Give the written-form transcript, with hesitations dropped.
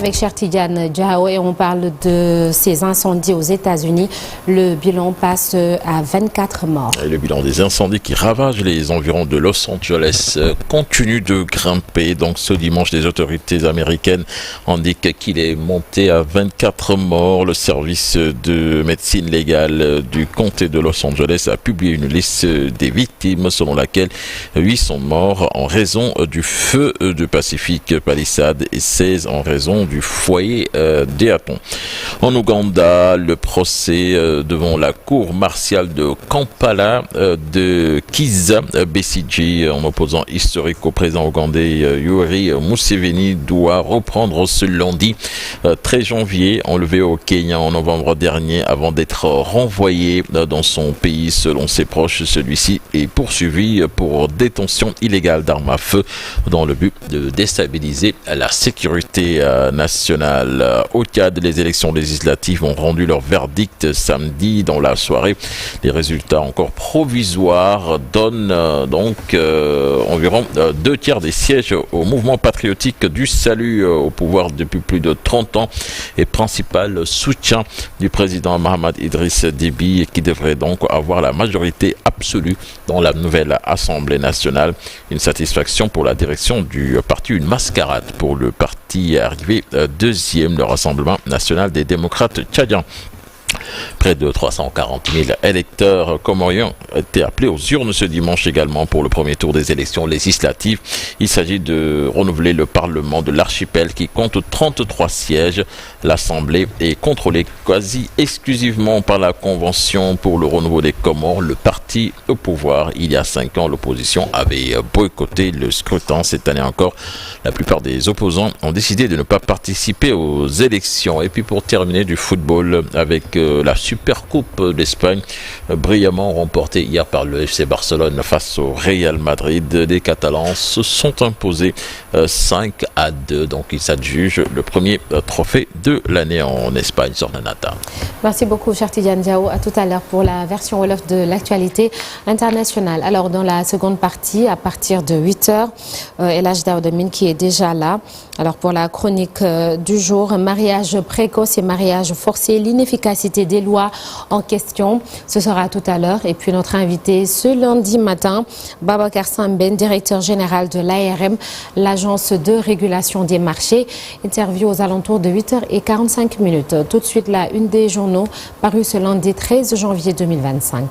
avec Cheikh Tidiane Diao et on parle de ces incendies aux États-Unis. Le bilan passe à 24 morts. Et le bilan des incendies qui ravagent les environs de Los Angeles continue de grimper. Donc ce dimanche, les autorités américaines indiquent qu'il est monté à 24 morts. Le service de médecine légale du comté de Los Angeles a publié une liste des victimes selon laquelle 8 sont morts en raison du feu de Pacific Palisades et 16 en raison du foyer d'Eaton. En Ouganda, le procès devant la cour martiale de Kampala de Kizza Besigye, en opposant historique au président ougandais Yoweri Museveni, doit reprendre ce lundi 13 janvier, enlevé au Kenya en novembre dernier avant d'être renvoyé dans son pays. Selon ses proches, celui-ci est poursuivi pour détention illégale d'armes à feu dans le but de déstabiliser la sécurité nationale. Au Tchad, les élections législatives ont rendu leur verdict samedi dans la soirée. Les résultats encore provisoires donnent environ 2/3 des sièges au mouvement patriotique du salut au pouvoir depuis plus de 30 ans et principal soutien du président Mahamat Idriss Déby, qui devrait donc avoir la majorité absolue dans la nouvelle Assemblée nationale. Une satisfaction pour la direction du parti, une mascarade pour le parti arrivé deuxième, le Rassemblement national des démocrates tchadiens. Près de 340 000 électeurs comoriens étaient appelés aux urnes ce dimanche également pour le premier tour des élections législatives. Il s'agit de renouveler le Parlement de l'archipel qui compte 33 sièges. L'Assemblée est contrôlée quasi exclusivement par la Convention pour le renouveau des Comores, le parti au pouvoir. Il y a 5 ans, l'opposition avait boycotté le scrutin. Cette année encore, la plupart des opposants ont décidé de ne pas participer aux élections. Et puis pour terminer, du football avec la Super Coupe d'Espagne, brillamment remportée hier par le FC Barcelone face au Real Madrid. Les Catalans se sont imposés 5-2. Donc ils s'adjugent le premier trophée de l'année en Espagne sur Nanata. Merci beaucoup, Cheikh Tidiane Diao. À tout à l'heure pour la version Wolof de l'actualité internationale. Alors dans la seconde partie, à partir de 8h, Elhadji Daouda Mine qui est déjà là. Alors pour la chronique du jour, mariage précoce et mariage forcé, l'inefficacité des lois en question. Ce sera tout à l'heure. Et puis notre invité ce lundi matin, Babacar Samben, directeur général de l'ARM, l'agence de régulation des marchés. Interview aux alentours de 8h45. Tout de suite, la une des journaux parue ce lundi 13 janvier 2025.